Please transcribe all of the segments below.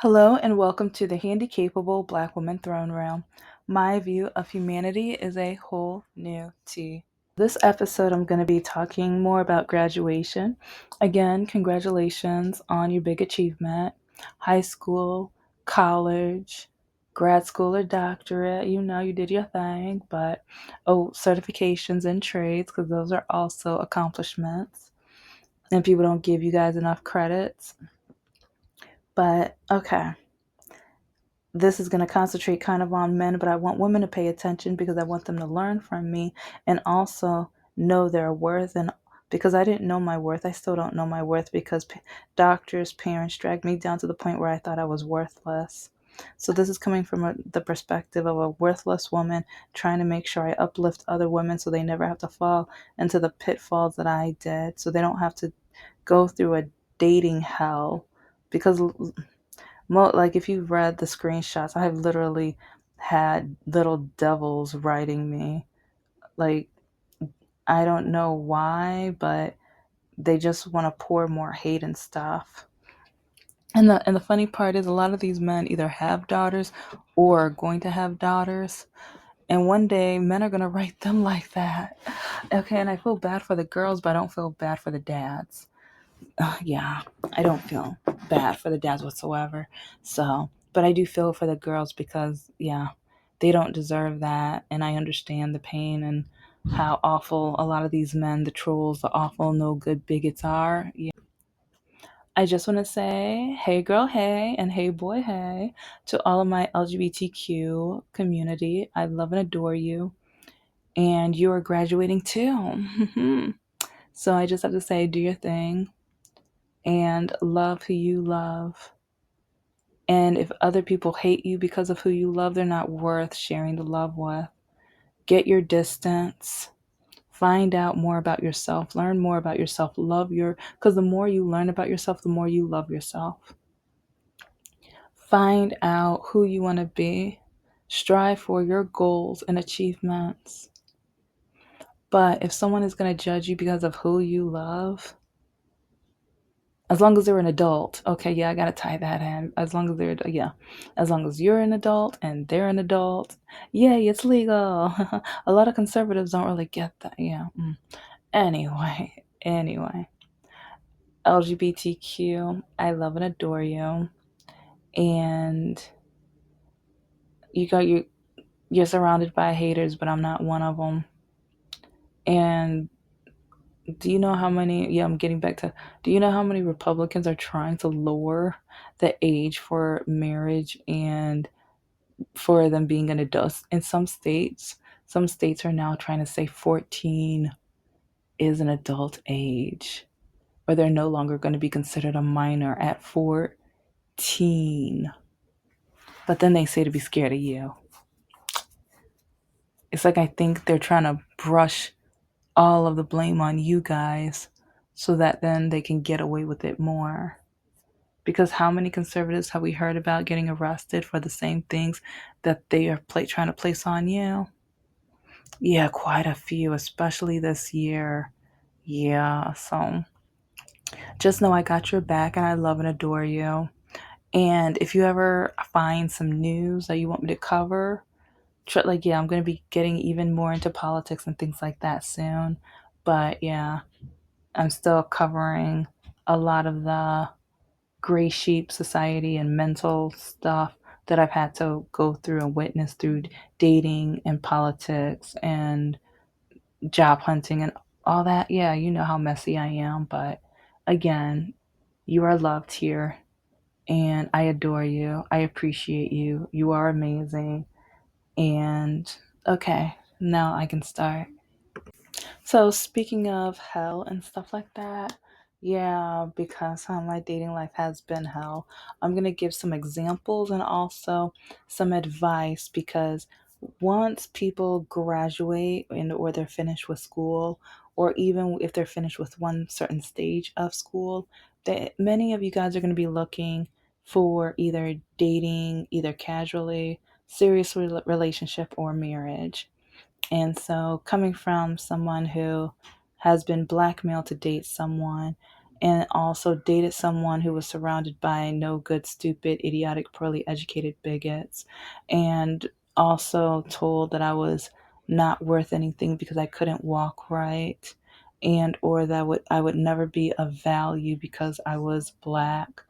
Hello and welcome to the Handicapable Black Woman Throne Room. My view of humanity is a whole new tea. This episode, I'm going to be talking more about graduation. Again, congratulations on your big achievement. High school, college, grad school or doctorate, you did your thing. But, certifications and trades, because those are also accomplishments. And people don't give you guys enough credits. But, okay. This is going to concentrate kind of on men, but I want women to pay attention because I want them to learn from me and also know their worth. And because I didn't know my worth, I still don't know my worth because doctors, parents dragged me down to the point where I thought I was worthless. So this is coming from the perspective of a worthless woman trying to make sure I uplift other women so they never have to fall into the pitfalls that I did, so they don't have to go through a dating hell. Because like if you've read the screenshots, I have literally had little devils writing me. Like, I don't know why, but they just want to pour more hate and stuff. And the funny part is a lot of these men either have daughters or are going to have daughters. And one day men are gonna write them like that. Okay, and I feel bad for the girls, but I don't feel bad for the dads. Yeah, I don't feel bad for the dads whatsoever. So, but I do feel for the girls because, yeah, they don't deserve that. And I understand the pain and how awful a lot of these men, the trolls, the awful, no good bigots are. Yeah. I just want to say, hey girl, hey, and hey boy, hey, to all of my LGBTQ community. I love and adore you. And you are graduating too. So I just have to say, do your thing and love who you love. And if other people hate you because of who you love, they're not worth sharing the love with. Get your distance. Find out more about yourself. Learn more about yourself. Because the more you learn about yourself, the more you love yourself. Find out who you want to be. Strive for your goals and achievements. But if someone is going to judge you because of who you love, as long as they're an adult. Okay, yeah, I gotta tie that in. As long as they're, yeah, as long as you're an adult and they're an adult, yay, it's legal. A lot of conservatives don't really get that. Yeah. Anyway, LGBTQ, I love and adore you, and you got you. You're surrounded by haters, but I'm not one of them. And do you know how many? Yeah, I'm getting back to. Do you know how many Republicans are trying to lower the age for marriage and for them being an adult? In some states are now trying to say 14 is an adult age, or they're no longer going to be considered a minor at 14. But then they say to be scared of you. It's like I think they're trying to brush all of the blame on you guys so that then they can get away with it more. Because how many conservatives have we heard about getting arrested for the same things that they are trying to place on you? Yeah, quite a few, especially this year. Yeah, so just know I got your back and I love and adore you. And if you ever find some news that you want me to cover, like, yeah, I'm going to be getting even more into politics and things like that soon. But yeah, I'm still covering a lot of the gray sheep society and mental stuff that I've had to go through and witness through dating and politics and job hunting and all that. Yeah, you know how messy I am, but again, you are loved here and I adore you. I appreciate you. You are amazing. And okay, now I can start. So speaking of hell and stuff like that, yeah, because my dating life has been hell. I'm gonna give some examples and also some advice because once people graduate or they're finished with school, or even if they're finished with one certain stage of school, that many of you guys are gonna be looking for either dating, either casually, serious relationship, or marriage. And so, coming from someone who has been blackmailed to date someone, and also dated someone who was surrounded by no good, stupid, idiotic, poorly educated bigots, and also told that I was not worth anything because I couldn't walk right, and or that I would never be of value because I was black,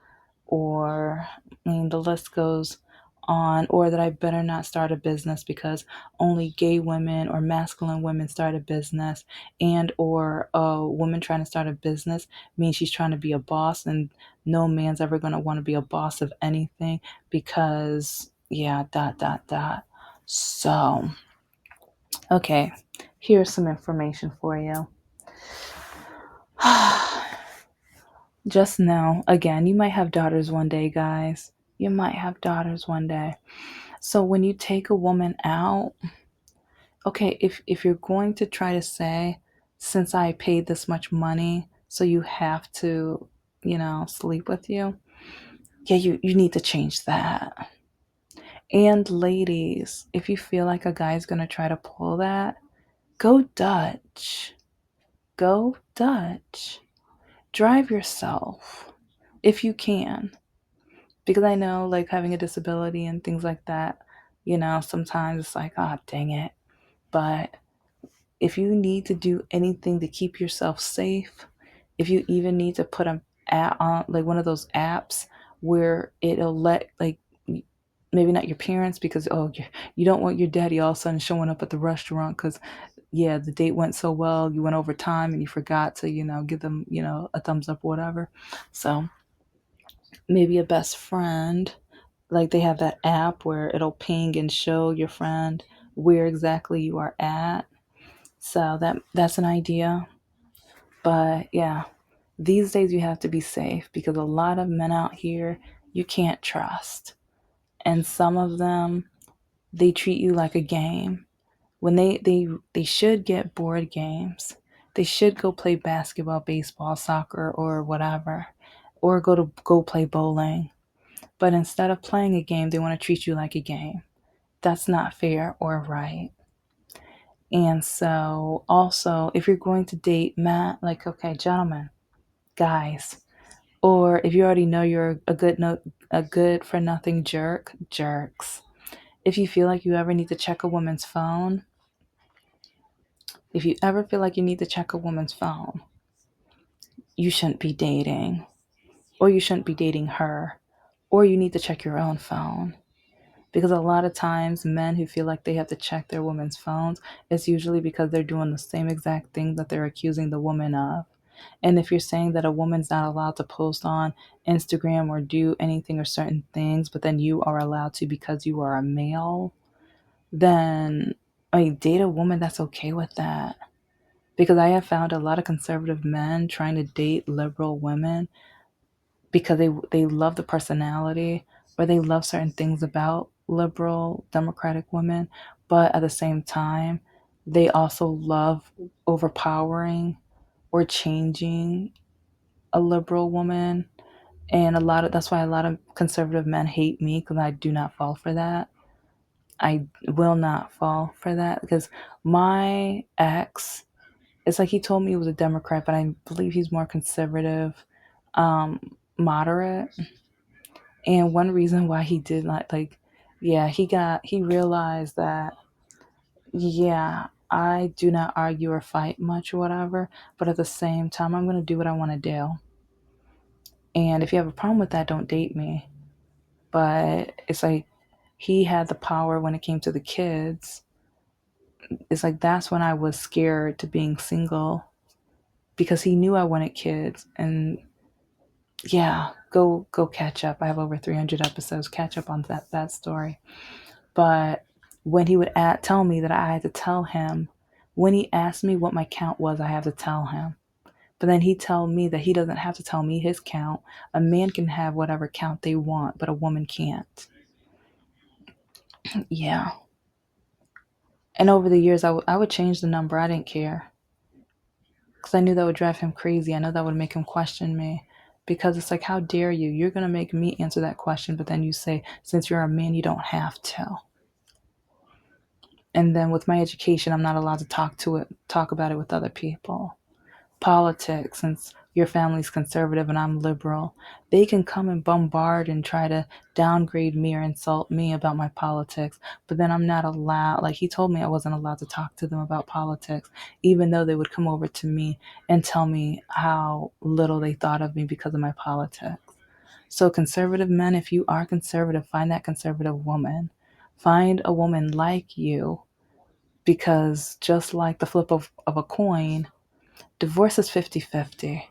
or I mean the list goes on, or that I better not start a business because only gay women or masculine women start a business, and or a woman trying to start a business means she's trying to be a boss, and no man's ever going to want to be a boss of anything because yeah, dot dot dot. So okay, here's some information for you. Just know, again, you might have daughters one day, guys. You might have daughters one day. So when you take a woman out, okay, if you're going to try to say, since I paid this much money, so you have to, sleep with you, yeah, you need to change that. And ladies, if you feel like a guy's gonna try to pull that, go Dutch. Go Dutch. Drive yourself if you can. Because I know, like, having a disability and things like that, sometimes it's like, oh, dang it. But if you need to do anything to keep yourself safe, if you even need to put an app on, like one of those apps where it'll let, like, maybe not your parents, because oh, you don't want your daddy all of a sudden showing up at the restaurant because yeah, the date went so well, you went over time and you forgot to give them a thumbs up or whatever. So maybe a best friend, like they have that app where it'll ping and show your friend where exactly you are at. So that's an idea. But yeah, these days you have to be safe because a lot of men out here you can't trust. And some of them, they treat you like a game. When they should get board games. They should go play basketball, baseball, soccer, or whatever, or go play bowling. But instead of playing a game, they want to treat you like a game. That's not fair or right. And so, also, if you're going to date Matt, like, okay, gentlemen, guys, or if you already know you're a good no, a good for nothing jerks. If you feel like you ever need to check a woman's phone, if you ever feel like you need to check a woman's phone, you shouldn't be dating, or you shouldn't be dating her, or you need to check your own phone. Because a lot of times, men who feel like they have to check their women's phones, it's usually because they're doing the same exact thing that they're accusing the woman of. And if you're saying that a woman's not allowed to post on Instagram or do anything or certain things, but then you are allowed to because you are a male, then I mean, date a woman that's okay with that. Because I have found a lot of conservative men trying to date liberal women because they love the personality, or they love certain things about liberal democratic women, but at the same time they also love overpowering or changing a liberal woman. And that's why a lot of conservative men hate me, because I do not fall for that. I will not fall for that because my ex, it's like he told me he was a Democrat, but I believe he's more conservative, moderate. And one reason why he did not, like, yeah, he realized that, yeah, I do not argue or fight much or whatever, but at the same time, I'm going to do what I want to do. And if you have a problem with that, don't date me. But it's like he had the power when it came to the kids. It's like that's when I was scared to being single because he knew I wanted kids. And yeah, go catch up. I have over 300 episodes. Catch up on that story. But when he would tell me that I had to tell him, when he asked me what my count was, I have to tell him. But then he tell me that he doesn't have to tell me his count. A man can have whatever count they want, but a woman can't. Yeah. And over the years, I would change the number. I didn't care because I knew that would drive him crazy. I know that would make him question me, because it's like, how dare you? You're going to make me answer that question, but then you say, since you're a man, you don't have to. And then with my education, I'm not allowed to talk about it with other people. Politics, since your family's conservative and I'm liberal. They can come and bombard and try to downgrade me or insult me about my politics, but then I'm not allowed. Like, he told me I wasn't allowed to talk to them about politics, even though they would come over to me and tell me how little they thought of me because of my politics. So, conservative men, if you are conservative, find that conservative woman. Find a woman like you, because just like the flip of a coin, divorce is 50-50.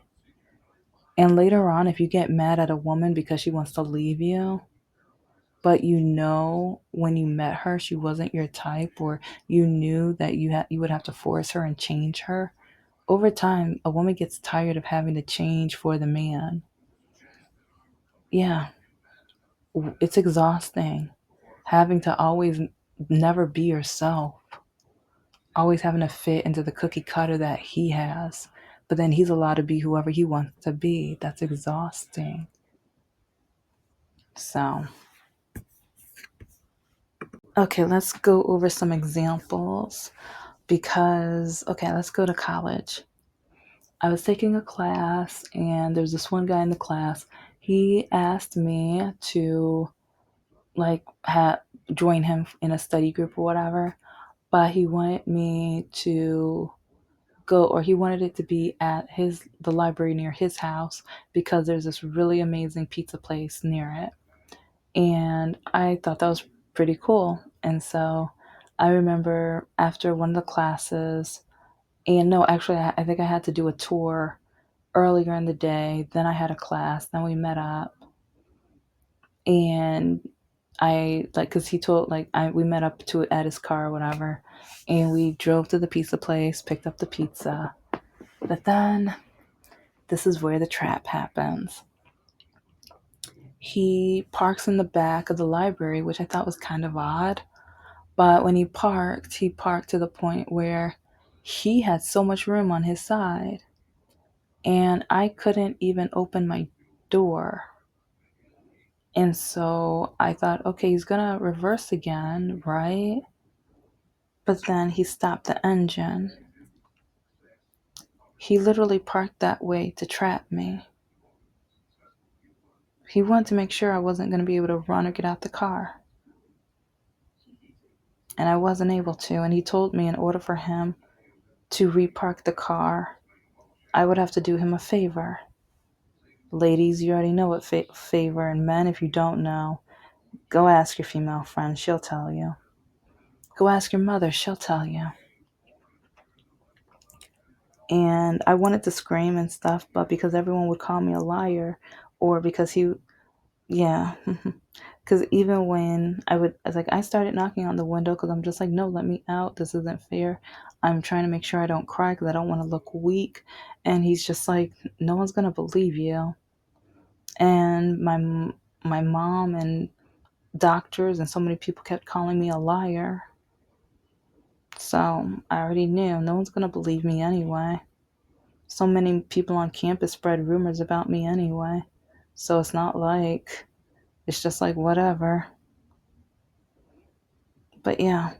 And later on, if you get mad at a woman because she wants to leave you, but you know when you met her she wasn't your type, or you knew that you would have to force her and change her, over time a woman gets tired of having to change for the man. Yeah, it's exhausting having to always never be yourself, always having to fit into the cookie cutter that he has, but then he's allowed to be whoever he wants to be. That's exhausting. So, okay, let's go over some examples because, okay, let's go to college. I was taking a class, and there's this one guy in the class. He asked me to, like, join him in a study group or whatever, but he wanted me to go, or he wanted it to be at the library near his house, because there's this really amazing pizza place near it. And I thought that was pretty cool. And so I remember after one of the classes, and no, actually, I think I had to do a tour earlier in the day. Then I had a class. Then we met up, and I like, cause he told, like, we met up to at his car or whatever, and we drove to the pizza place, picked up the pizza. But then this is where the trap happens. He parks in the back of the library, which I thought was kind of odd. But when he parked to the point where he had so much room on his side, and I couldn't even open my door. And so I thought, okay, he's gonna reverse again, right? But then he stopped the engine. He literally parked that way to trap me. He wanted to make sure I wasn't gonna be able to run or get out the car. And I wasn't able to. And he told me in order for him to repark the car, I would have to do him a favor. Ladies, you already know what favor, and men, if you don't know, go ask your female friend, she'll tell you. Go ask your mother, she'll tell you. And I wanted to scream and stuff, but because everyone would call me a liar, or because yeah, because even when I was like, I started knocking on the window because I'm just like, no, let me out. This isn't fair. I'm trying to make sure I don't cry because I don't want to look weak. And he's just like, no one's gonna believe you. And my mom and doctors and so many people kept calling me a liar. So I already knew no one's gonna believe me anyway. So many people on campus spread rumors about me anyway. So it's not like, it's just like whatever. But yeah,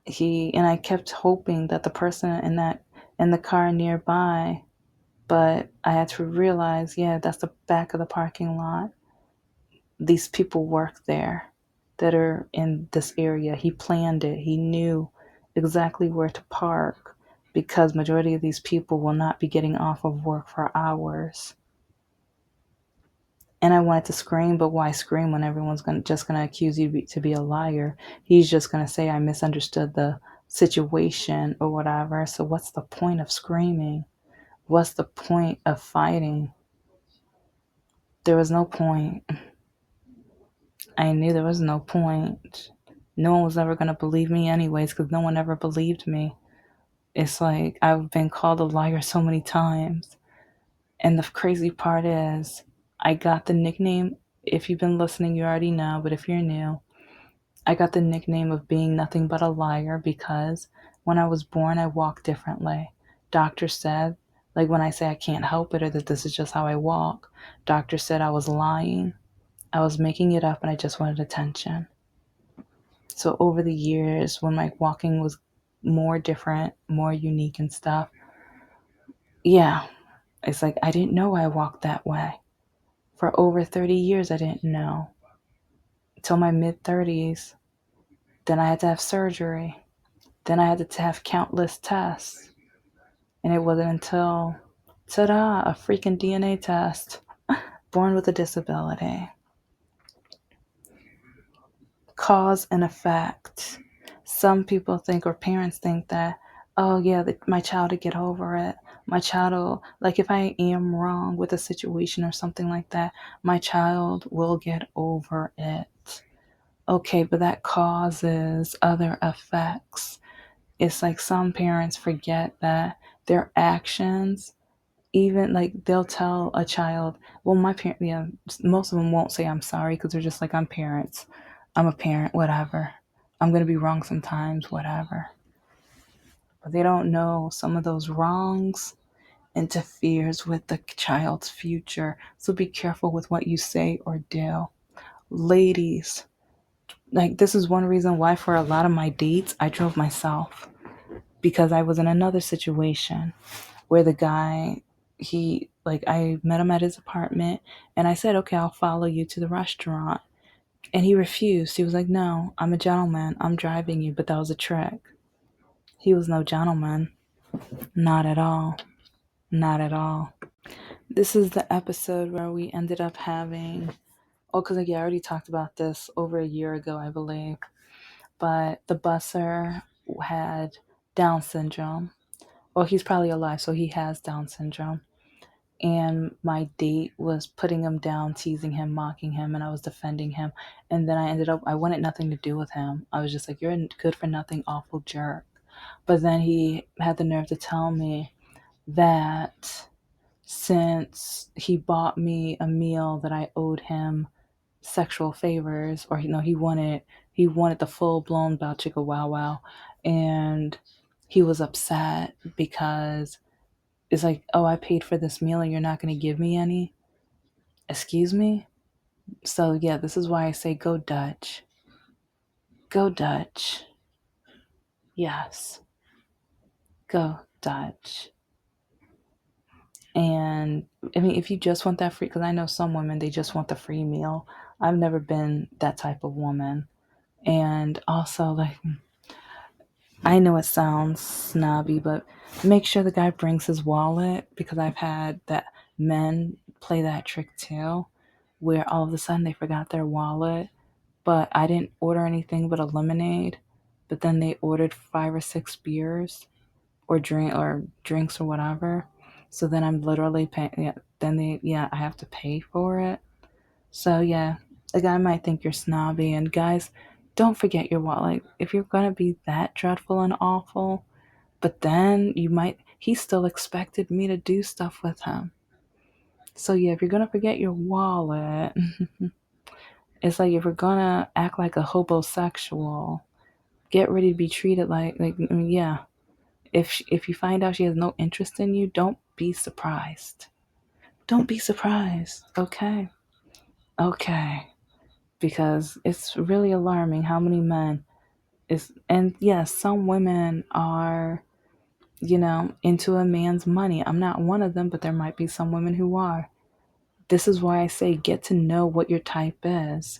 and I kept hoping that the person in the car nearby, but I had to realize, yeah, that's the back of the parking lot. These people work there that are in this area. He planned it. He knew exactly where to park, because majority of these people will not be getting off of work for hours. And I wanted to scream, but why scream when everyone's just gonna accuse you to be a liar? He's just gonna say I misunderstood the situation or whatever. So what's the point of screaming? What's the point of fighting? There was no point. I knew there was no point. No one was ever gonna believe me anyways, because no one ever believed me. It's like I've been called a liar so many times. And the crazy part is, I got the nickname. If you've been listening, you already know, but if you're new, I got the nickname of being nothing but a liar because when I was born, I walked differently. Doctor said, like when I say I can't help it or that this is just how I walk, doctor said I was lying. I was making it up and I just wanted attention. So over the years, when my walking was more different, more unique and stuff, Yeah, it's like I didn't know I walked that way. For over 30 years, I didn't know. Till my mid 30s. Then I had to have surgery. Then I had to have countless tests. And it wasn't until, ta da, a freaking DNA test, born with a disability. Cause and effect. Some people think, or parents think that, oh yeah, my child will get over it. My child will, like if I am wrong with a situation or something like that, my child will get over it. Okay, but that causes other effects. It's like some parents forget that their actions, even like they'll tell a child, well, my parent, yeah, most of them won't say I'm sorry because they're just like, I'm parents. I'm a parent, whatever. I'm going to be wrong sometimes, whatever. But they don't know some of those wrongs interferes with the child's future. So be careful with what you say or do. Ladies, like this is one reason why for a lot of my dates I drove myself, because I was in another situation where the guy, he like I met him at his apartment and I said, okay, I'll follow you to the restaurant. And he refused. He was like, no, I'm a gentleman, I'm driving you. But that was a trick. He was no gentleman. Not at all. Not at all. This is the episode where we ended up having, oh, because like, yeah, I already talked about this over a year ago, I believe. But the busser had Down syndrome. Well, he's probably alive, so he has Down syndrome. And my date was putting him down, teasing him, mocking him, and I was defending him. And then I wanted nothing to do with him. I was just like, you're a good for nothing, awful jerk. But then he had the nerve to tell me that since he bought me a meal that I owed him sexual favors, or he wanted the full blown Bow Chicka Wow Wow, and he was upset because it's like, oh, I paid for this meal and you're not going to give me any? Excuse me? So, yeah, this is why I say go Dutch. Go Dutch. Yes. Go Dutch. And I mean, if you just want that free, because I know some women, they just want the free meal. I've never been that type of woman. And also, like, I know it sounds snobby, but make sure the guy brings his wallet, because I've had that men play that trick too, where all of a sudden they forgot their wallet, but I didn't order anything but a lemonade, but then they ordered 5 or 6 beers or drinks or whatever. So then I'm literally paying. Yeah, then I have to pay for it. So yeah, a guy might think you're snobby, and guys, don't forget your wallet. If you're gonna be that dreadful and awful, but then he still expected me to do stuff with him. So yeah, if you're gonna forget your wallet, it's like if you're gonna act like a hobosexual, get ready to be treated like I mean, yeah. If you find out she has no interest in you, don't be surprised. Don't be surprised. Okay. Okay. Because it's really alarming how many men is, and yes, some women are, into a man's money. I'm not one of them, but there might be some women who are. This is why I say get to know what your type is.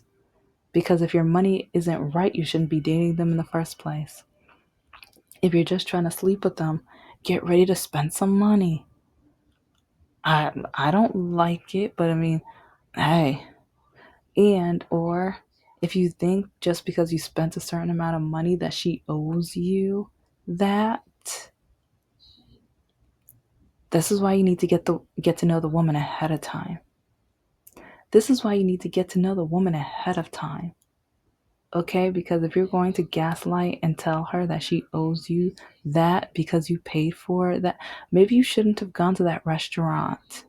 Because if your money isn't right, you shouldn't be dating them in the first place. If you're just trying to sleep with them, get ready to spend some money. I don't like it, but I mean, hey, and or if you think just because you spent a certain amount of money that she owes you that, this is why you need to get to know the woman ahead of time. This is why you need to get to know the woman ahead of time. Okay, because if you're going to gaslight and tell her that she owes you that because you paid for that, maybe you shouldn't have gone to that restaurant.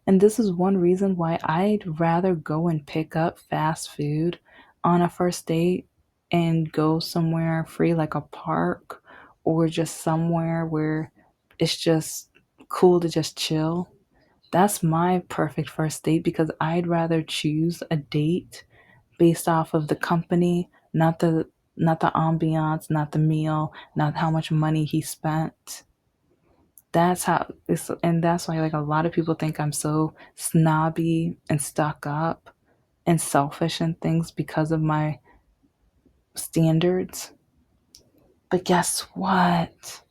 And this is one reason why I'd rather go and pick up fast food on a first date and go somewhere free, like a park, or just somewhere where it's just cool to just chill. That's my perfect first date, because I'd rather choose a date based off of the company, not the ambiance, not the meal, not how much money he spent. That's how it's, and that's why like a lot of people think I'm so snobby and stuck up and selfish and things because of my standards. But guess what?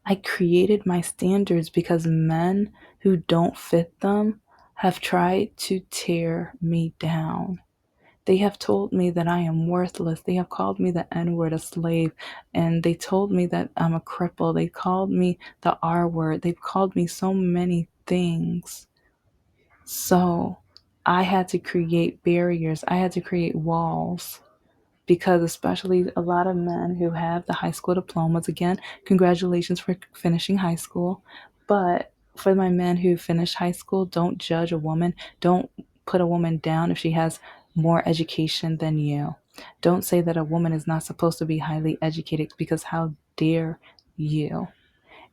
I created my standards because men who don't fit them have tried to tear me down. They have told me that I am worthless. They have called me the N word, a slave, and they told me that I'm a cripple. They called me the R word. They've called me so many things. So I had to create barriers, I had to create walls because, especially a lot of men who have the high school diplomas, again, congratulations for finishing high school. But for my men who finished high school, don't judge a woman. Don't put a woman down if she has more education than you. Don't say that a woman is not supposed to be highly educated because how dare you?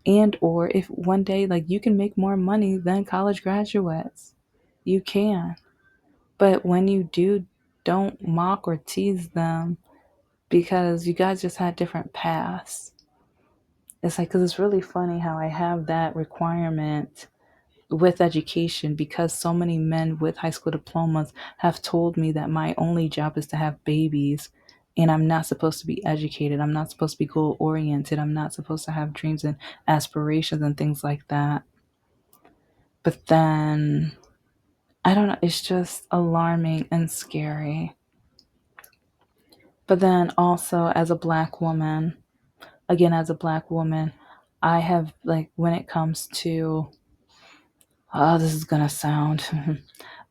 And or if one day like you can make more money than college graduates, you can. But when you do, don't mock or tease them because you guys just had different paths. It's like, because it's really funny how I have that requirement with education because so many men with high school diplomas have told me that my only job is to have babies and I'm not supposed to be educated. I'm not supposed to be goal oriented. I'm not supposed to have dreams and aspirations and things like that. But then, I don't know, it's just alarming and scary. But then also, as a black woman, again, as a black woman, I have, like, when it comes to, oh, this is gonna sound,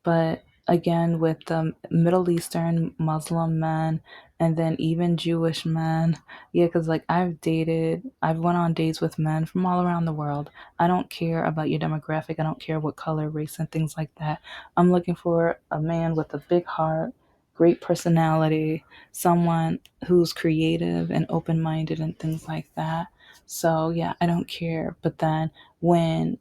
but again, with the Middle Eastern Muslim men and then even Jewish men, yeah, because like I've went on dates with men from all around the world. I don't care about your demographic. I don't care what color, race, and things like that. I'm looking for a man with a big heart, great personality, someone who's creative and open-minded and things like that. So yeah, I don't care. But then when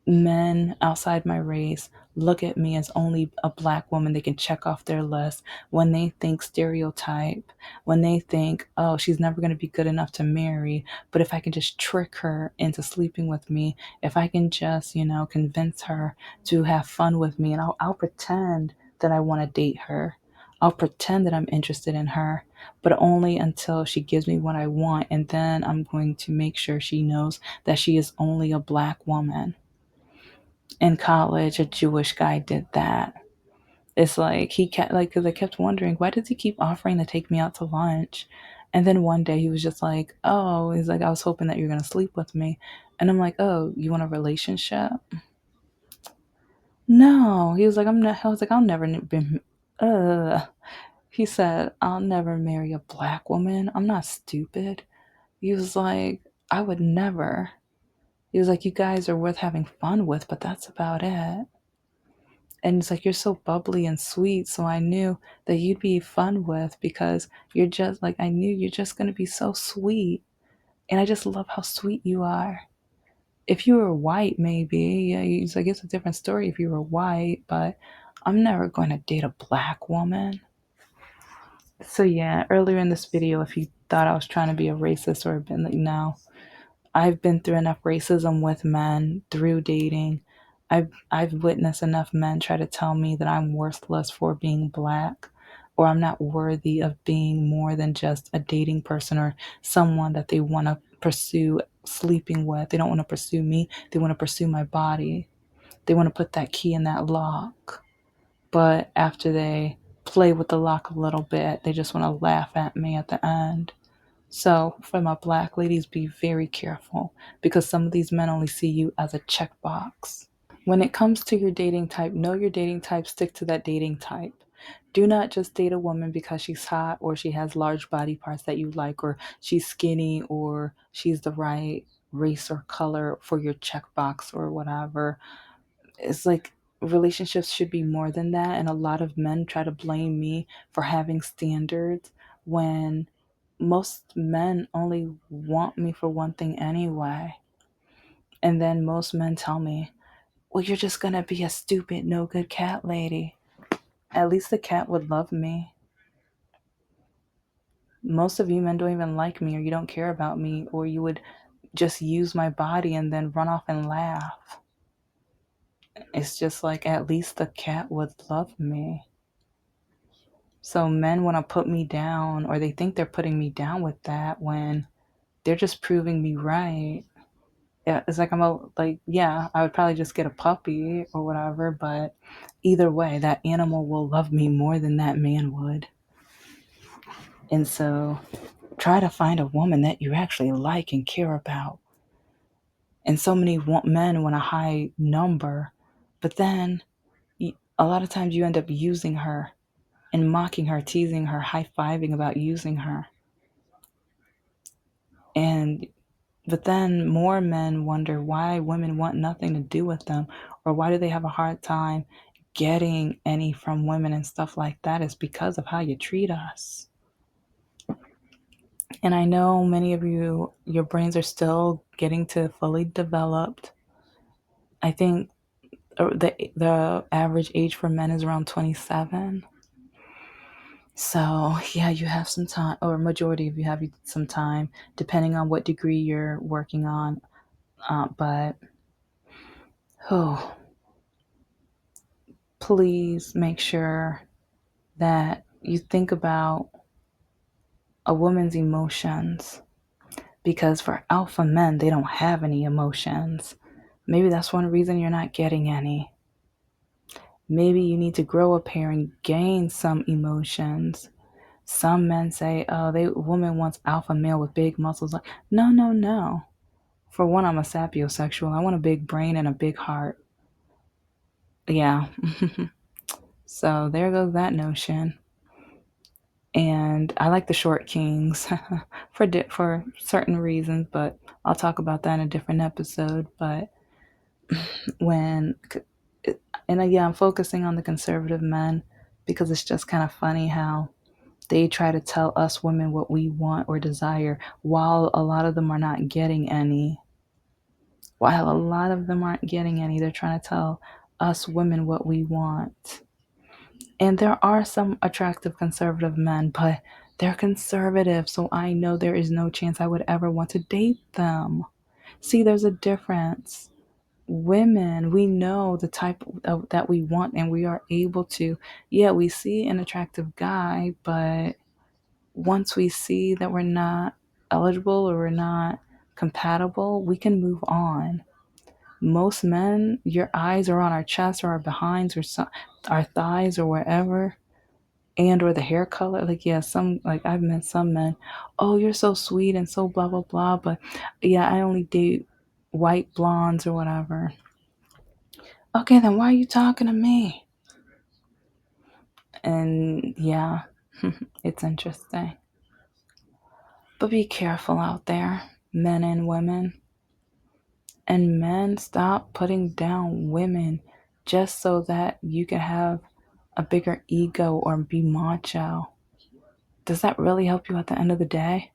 men outside my race look at me as only a black woman they can check off their list, when they think stereotype, when they think, oh, she's never going to be good enough to marry, but if I can just trick her into sleeping with me, if I can just, convince her to have fun with me, and I'll pretend that I want to date her. I'll pretend that I'm interested in her, but only until she gives me what I want, and then I'm going to make sure she knows that she is only a black woman. In college, a Jewish guy did that. It's like he kept, like, because I kept wondering, why does he keep offering to take me out to lunch? And then one day he was just like, oh, he's like, I was hoping that you're going to sleep with me. And I'm like, oh, you want a relationship? No. He was like, I was like, I'll never be, he said, I'll never marry a black woman. I'm not stupid. He was like, I would never. He was like, you guys are worth having fun with, but that's about it. And it's like, you're so bubbly and sweet. So I knew that you'd be fun with because you're just like, I knew you're just going to be so sweet. And I just love how sweet you are. If you were white, maybe, yeah, it's like, it's a different story if you were white, but I'm never going to date a black woman. So yeah, earlier in this video, if you thought I was trying to be a racist or been like, no, I've been through enough racism with men through dating. I've witnessed enough men try to tell me that I'm worthless for being black or I'm not worthy of being more than just a dating person or someone that they want to pursue sleeping with. They don't want to pursue me. They want to pursue my body. They want to put that key in that lock. But after they play with the lock a little bit, they just want to laugh at me at the end. So, for my black ladies, be very careful because some of these men only see you as a checkbox. When it comes to your dating type, know your dating type, stick to that dating type. Do not just date a woman because she's hot or she has large body parts that you like or she's skinny or she's the right race or color for your checkbox or whatever. It's like relationships should be more than that. And a lot of men try to blame me for having standards when most men only want me for one thing anyway. And then most men tell me, well, you're just gonna be a stupid, no good cat lady. At least the cat would love me. Most of you men don't even like me, or you don't care about me, or you would just use my body and then run off and laugh. It's just like, at least the cat would love me. So men want to put me down, or they think they're putting me down with that when they're just proving me right. Yeah, it's like yeah, I would probably just get a puppy or whatever, but either way, that animal will love me more than that man would. And so try to find a woman that you actually like and care about. And so many men want a high number, but then a lot of times you end up using her and mocking her, teasing her, high fiving about using her. And but then more men wonder why women want nothing to do with them, or why do they have a hard time getting any from women and stuff like that. Is because of how you treat us. And I know many of you, your brains are still getting to fully developed. I think the average age for men is around 27. So yeah, you have some time, or majority of you have some time, depending on what degree you're working on. But oh, please make sure that you think about a woman's emotions, because for alpha men, they don't have any emotions. Maybe that's one reason you're not getting any. Maybe you need to grow a pair and gain some emotions. Some men say, "Oh, woman wants alpha male with big muscles." Like, no, no, no. For one, I'm a sapiosexual. I want a big brain and a big heart. Yeah. So there goes that notion. And I like the short kings for certain reasons, but I'll talk about that in a different episode. But when and yeah, I'm focusing on the conservative men because it's just kind of funny how they try to tell us women what we want or desire, while a lot of them are not getting any. While a lot of them aren't getting any, they're trying to tell us women what we want. And there are some attractive conservative men, but they're conservative, so I know there is no chance I would ever want to date them. See, there's a difference. Women, we know the type that we want, and we are able to, yeah, we see an attractive guy, but once we see that we're not eligible or we're not compatible, we can move on. Most men, your eyes are on our chest or our behinds or our thighs or wherever, and or the hair color. Like, yeah, some, like, I've met some men, oh, you're so sweet and so blah blah blah, but yeah, I only date white blondes or whatever. Okay, then why are you talking to me? And yeah, it's interesting. But be careful out there, men and women. And men, stop putting down women just so that you can have a bigger ego or be macho. Does that really help you at the end of the day?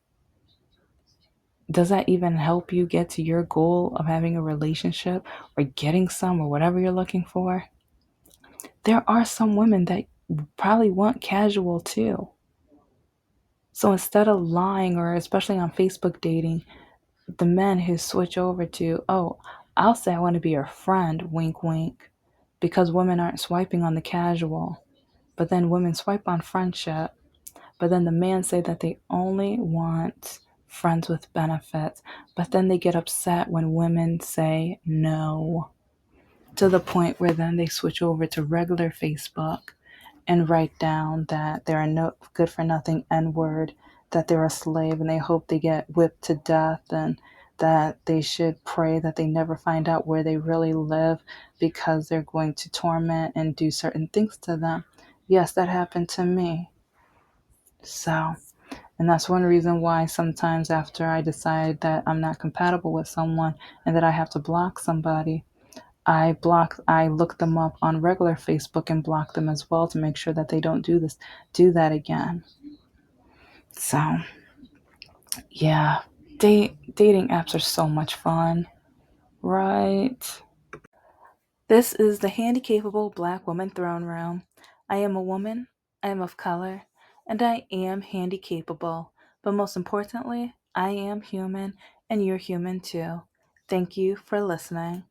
Does that even help you get to your goal of having a relationship or getting some or whatever you're looking for? There are some women that probably want casual too. So instead of lying, or especially on Facebook dating, the men who switch over to, oh, I'll say I want to be your friend, wink, wink, because women aren't swiping on the casual. But then women swipe on friendship. But then the man say that they only want friends with benefits. But then they get upset when women say no, to the point where then they switch over to regular Facebook and write down that they're a no good for nothing N word, that they're a slave, and they hope they get whipped to death, and that they should pray that they never find out where they really live, because they're going to torment and do certain things to them. Yes, that happened to me. So, and that's one reason why sometimes after I decide that I'm not compatible with someone and that I have to block somebody, I look them up on regular Facebook and block them as well, to make sure that they don't do that again. So yeah, dating apps are so much fun, right? This is the Handicapable Black Woman Throne Room. I am a woman, I am of color, and I am handicapable. But most importantly, I am human, and you're human too. Thank you for listening.